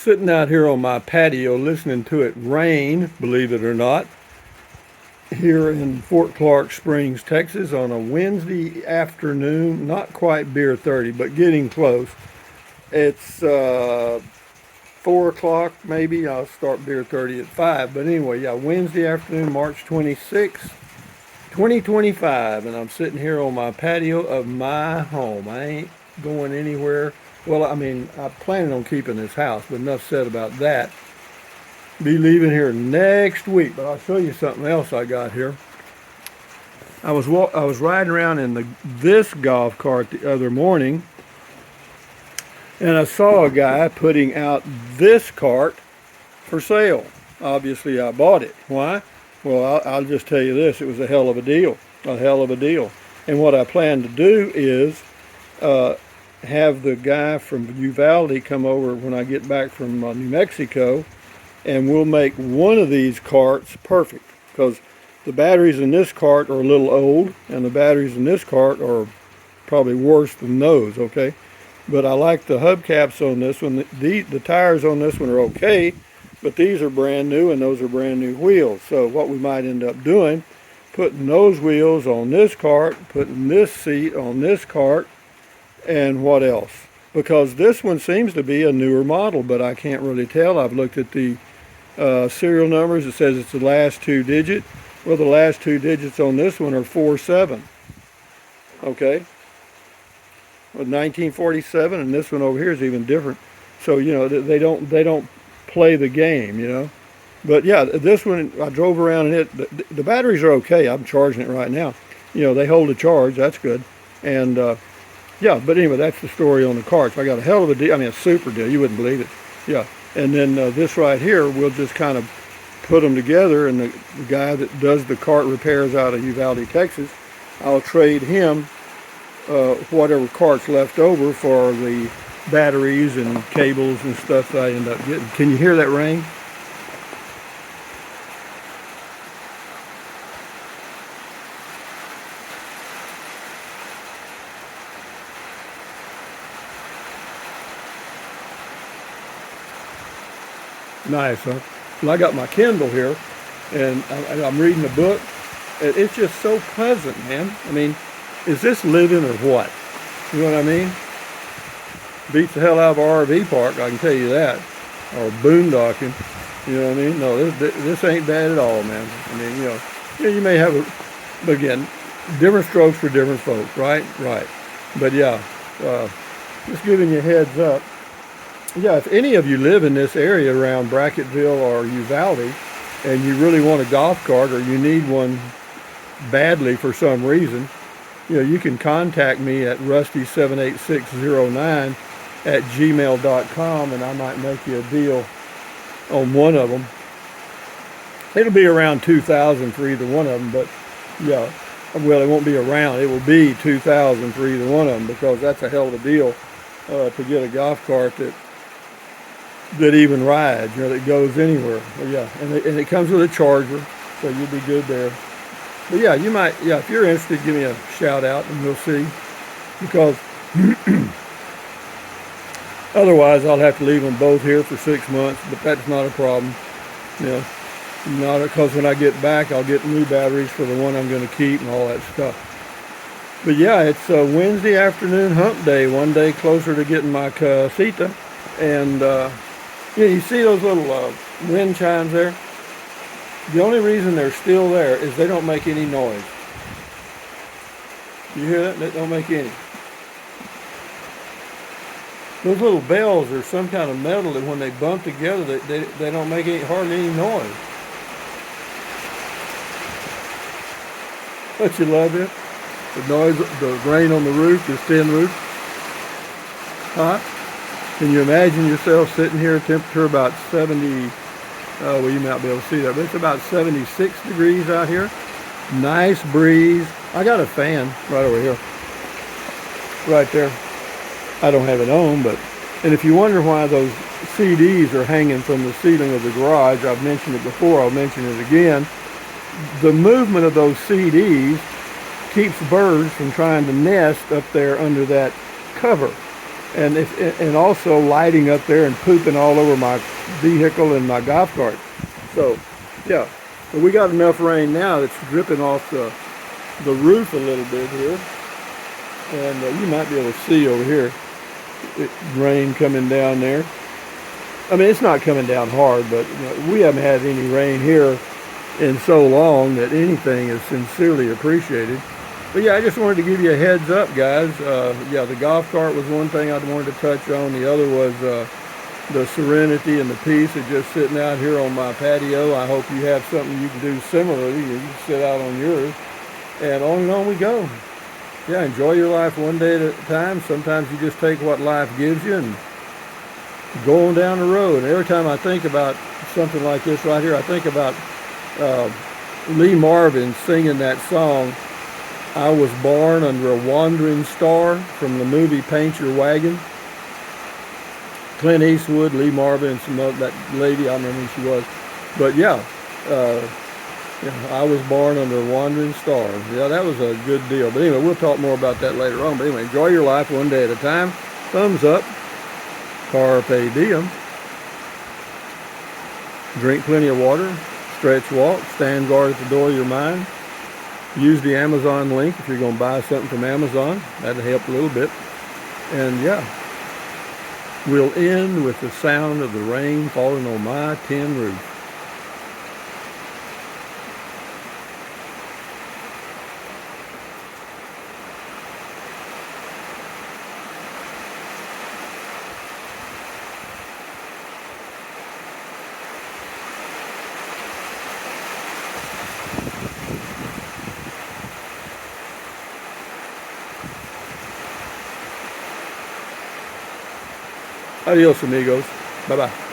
Sitting out here on my patio listening to it rain, believe it or not, here in Fort Clark Springs, Texas on a Wednesday afternoon. Not quite beer 30, but getting close. It's 4 o'clock maybe. I'll start beer 30 at 5. But anyway, yeah, Wednesday afternoon, March 26th, 2025. And I'm sitting here on my patio of my home. I ain't going anywhere. Well, I mean, I'm planning on keeping this house, but enough said about that. Be leaving here next week, but I'll show you something else I got here. I was riding around in this golf cart the other morning, and I saw a guy putting out this cart for sale. Obviously, I bought it. Why? Well, I'll just tell you this: it was a hell of a deal, a hell of a deal. And what I plan to do is have the guy from Uvalde come over when I get back from New Mexico, and we'll make one of these carts perfect, because the batteries in this cart are a little old and the batteries in this cart are probably worse than those, okay? But I like the hubcaps on this one. The tires on this one are okay, but these are brand new and those are brand new wheels. So what we might end up doing, putting those wheels on this cart, putting this seat on this cart, and what else? Because this one seems to be a newer model, but I can't really tell. I've looked at the serial numbers. It says it's the last two digit. Well, the last two digits on this one are 47. Okay, with 1947, and this one over here is even different. So you know they don't play the game, you know. But yeah, this one I drove around in it. The batteries are okay. I'm charging it right now. You know, they hold a charge. That's good. And yeah, but anyway, that's the story on the carts. I got a hell of a deal. I mean, a super deal. You wouldn't believe it. Yeah. And then this right here, we'll just kind of put them together. And the guy that does the cart repairs out of Uvalde, Texas, I'll trade him whatever cart's left over for the batteries and cables and stuff that I end up getting. Can you hear that rain? Nice, huh? Well, I got my Kindle here, and I'm reading a book. It's just so pleasant, man. I mean, is this living or what? You know what I mean? Beats the hell out of our RV park, I can tell you that. Or boondocking, you know what I mean? No, this ain't bad at all, man. I mean, you may have but again, different strokes for different folks, right? Right. But yeah, just giving you a heads up. Yeah, if any of you live in this area around Brackettville or Uvalde, and you really want a golf cart or you need one badly for some reason, you can contact me at rusty78609@gmail.com, and I might make you a deal on one of them. It'll be around $2,000 for either one of them, but yeah, well, it won't be around. It will be $2,000 for either one of them, because that's a hell of a deal to get a golf cart that even rides, that goes anywhere. But yeah, and it comes with a charger, so you'll be good there. But yeah, you might, yeah, if you're interested, give me a shout out and we'll see. Because otherwise I'll have to leave them both here for 6 months, but that's not a problem. Not because when I get back, I'll get new batteries for the one I'm going to keep and all that stuff. But yeah, it's a Wednesday afternoon hump day, one day closer to getting my casita. And you see those little wind chimes there? The only reason they're still there is they don't make any noise. You hear that? They don't make any. Those little bells are some kind of metal that when they bump together, they don't make hardly any noise. Don't you love it? The noise, the rain on the roof, this tin roof. Huh? Can you imagine yourself sitting here, temperature about 70, well, you might be able to see that, but it's about 76 degrees out here. Nice breeze. I got a fan right over here. Right there. I don't have it on, but, and if you wonder why those CDs are hanging from the ceiling of the garage, I've mentioned it before, I'll mention it again. The movement of those CDs keeps birds from trying to nest up there under that cover. and also lighting up there and pooping all over my vehicle and my golf cart. So, yeah, but we got enough rain now that's dripping off the roof a little bit here, and you might be able to see over here rain coming down there. I mean, it's not coming down hard, but we haven't had any rain here in so long that anything is sincerely appreciated. But yeah, I just wanted to give you a heads up, guys. Yeah, the golf cart was one thing I wanted to touch on. The other was the serenity and the peace of just sitting out here on my patio. I hope you have something you can do similarly. You can sit out on yours, and on we go. Yeah, enjoy your life one day at a time. Sometimes you just take what life gives you and go on down the road. And every time I think about something like this right here, I think about Lee Marvin singing that song, "I Was Born Under a Wandering Star," from the movie Paint Your Wagon. Clint Eastwood, Lee Marvin, and some other, that lady, I don't remember who she was. But yeah, I was born under a wandering star. Yeah, that was a good deal. But anyway, we'll talk more about that later on. But anyway, enjoy your life one day at a time. Thumbs up. Carpe diem. Drink plenty of water. Stretch, walk. Stand guard at the door of your mind. Use the Amazon link if you're going to buy something from Amazon. That'll help a little bit. And yeah, we'll end with the sound of the rain falling on my tin roof. Adios, amigos. Bye-bye.